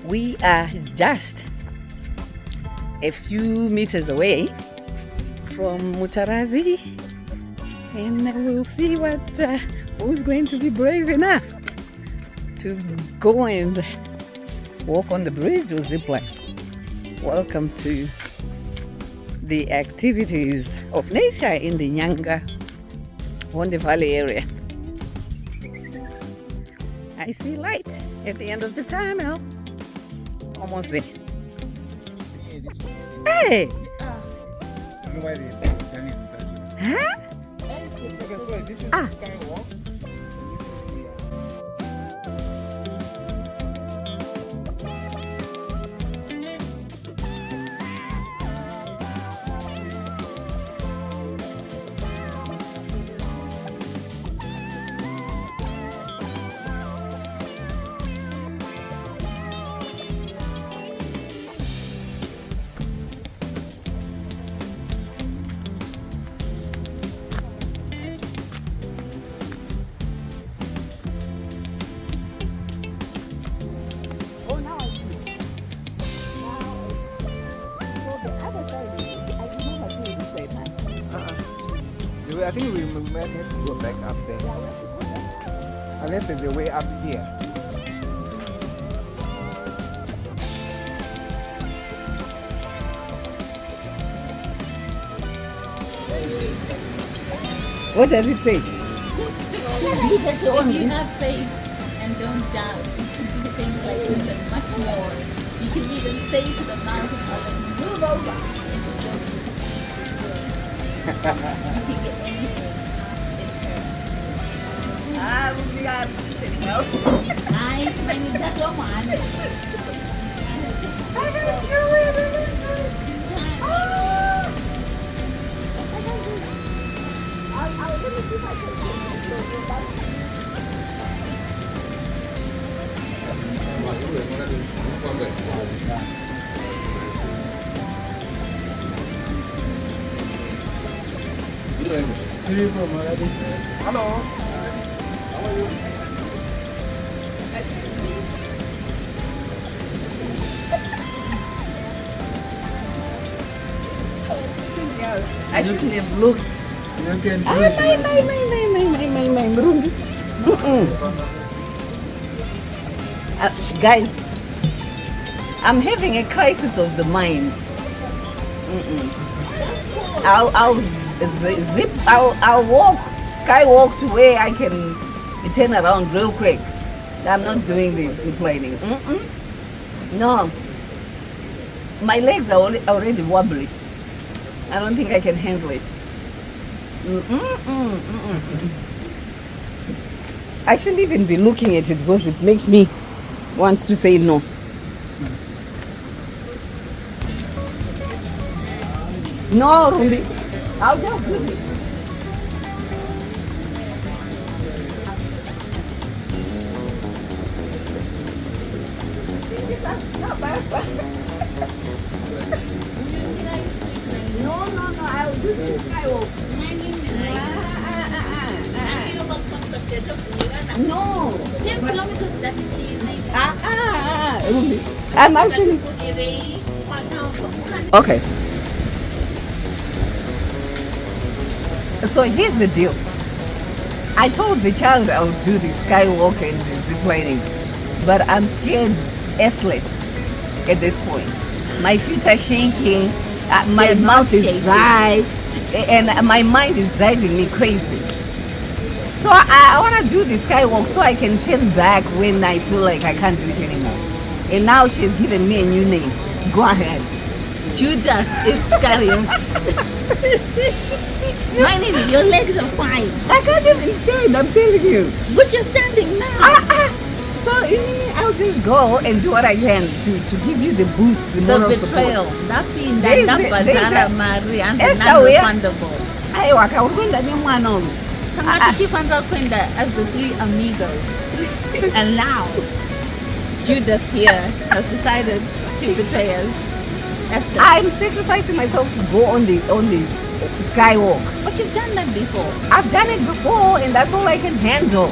We are just a few meters away from Mutarazi, and we'll see who's going to be brave enough to go and walk on the bridge or zipline. Welcome to the activities of nature in the Nyanga Wonde Valley area. I see light at the end of the tunnel. Almost there. Hey! Huh? Okay, so this is Skywalk. I think we might have to go back up there. Unless there's a way up here. What does it say? If you have faith and don't doubt, you can do things like this and much more. You can even say to the mountain, move over. You can get anything. We are sitting out. I need that one. I can do it. I'll let me see if I can do Hello. How are you? I shouldn't have looked. Guys, I'm having a crisis of the mind. I'll walk Skywalk to where I can turn around real quick. I'm not doing the zip lining. No, my legs are already wobbly. I don't think I can handle it. I shouldn't even be looking at it because it makes me want to say no. No, Rumbi. I'll just do it. No, I'll do this. No. 10 kilometers, that's a cheese. I'm actually... Okay. So here's the deal. I told the child I would do the skywalk and the ziplining, but I'm scared S-less at this point. My feet are shaking, my mouth is dry, and my mind is driving me crazy. So I want to do the skywalk so I can turn back when I feel like I can't do it anymore. And now she's given me a new name. Go ahead. Judas Iscariot. My name, your legs are fine. I can't even stand, I'm telling you. But you're standing now. So I'll just go and do what I can to give you the boost, the moral betrayal. Support. That's in that Mary and the non-refundable. As the three amigos. And now Judas here has decided to betray us. Esther. I'm sacrificing myself to go on the skywalk. But you've done that before. I've done it before, and that's all I can handle.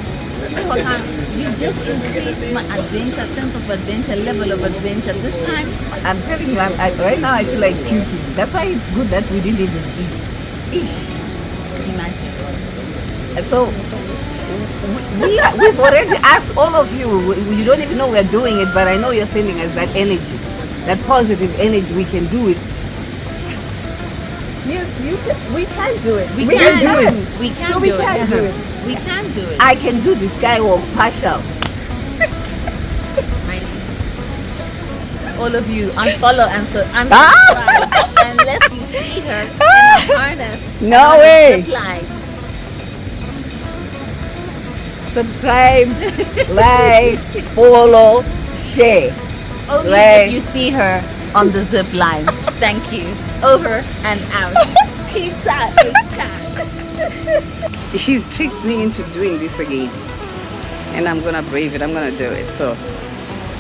You just increased my adventure, sense of adventure, level of adventure. This time, I'm telling you, right now I feel like puking. That's why it's good that we didn't even eat. Ish. imagine. So we've already asked all of you. You don't even know we're doing it, but I know you're sending us that energy, that positive energy. We can do it. Yes, you can. We can do it. We can do it. We can So do we it. can do it. We can do it. I can do the skywalk partial. All of you unfollow and unsubscribe unless you see her in a harness. No way. Zipline. Subscribe, like, follow, share. Only Right. if you see her on the zip line. Thank you. Over and out. Peace out. She's tricked me into doing this again, and I'm gonna brave it. I'm gonna do it. So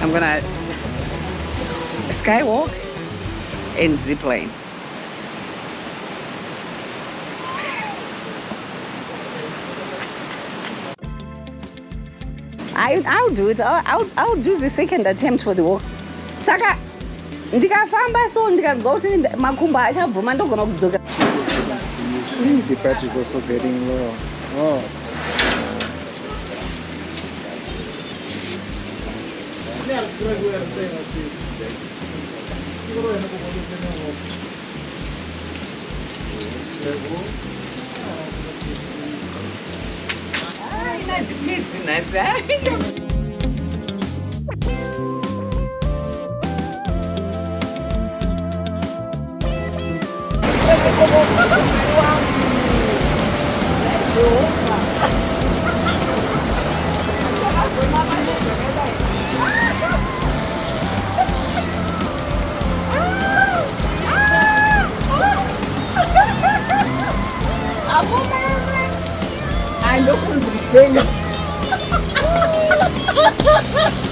I'm gonna skywalk and zipline. I'll do it. I'll do the second attempt for the walk. Saka ndikafamba so ndikagoti makumbo achabvuma ndogona kudzoka. The battery is also getting low. Oh.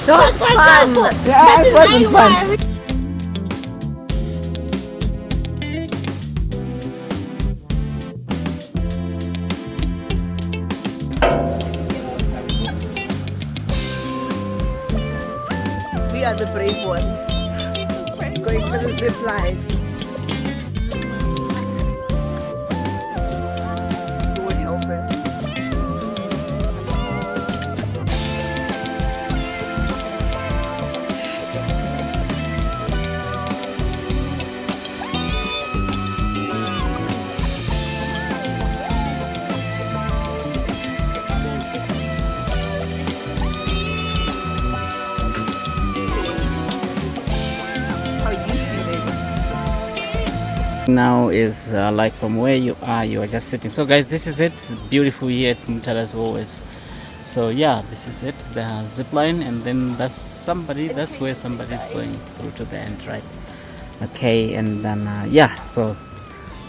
That was fun. Yeah, it was fun. We are the brave ones. Going for the zip line. Who would help us? Now is like from where you are just sitting. So guys, this is it. Beautiful here at Mutarazi always. So yeah, this is it, the zip line, and then that's where somebody's going through to the end, right? Okay, and then yeah, so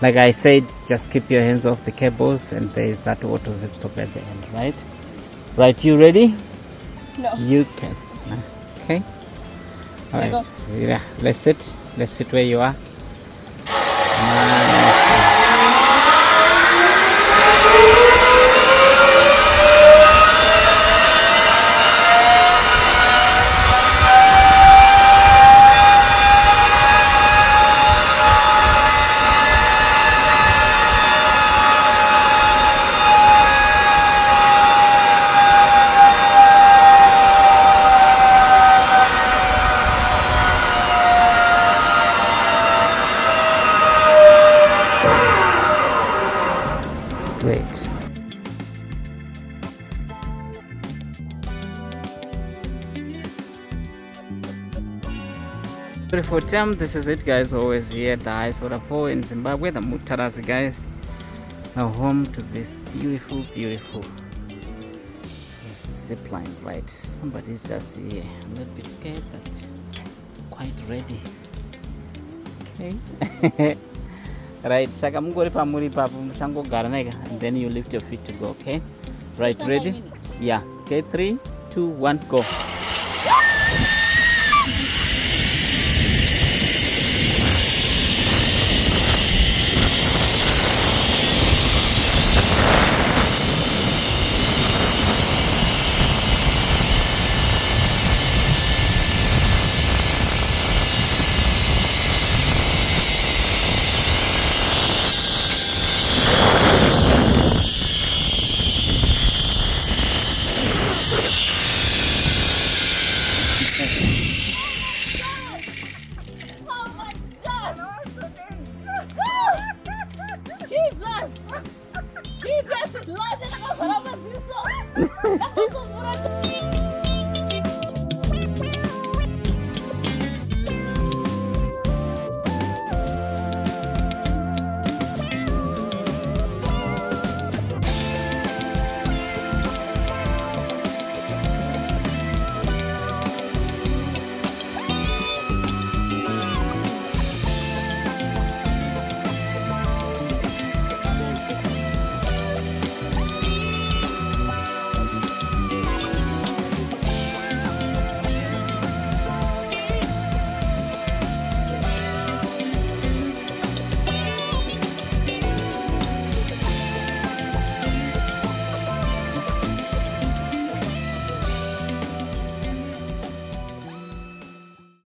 like I said, just keep your hands off the cables, and there is that auto zip stop at the end, right, you ready? No. You can. Okay, all right, yeah, let's sit where you are. Great. Beautiful time. This is it, guys. Always here at the highest waterfall in Zimbabwe, the Mutarazi, guys. Now home to this beautiful zipline, right? Somebody's just here, a little bit scared, but quite ready. Okay. Right, saka mungori pamuri papo muchangogara naika, and then you lift your feet to go. Okay, right, ready? Yeah. Okay, 3, 2, 1, go.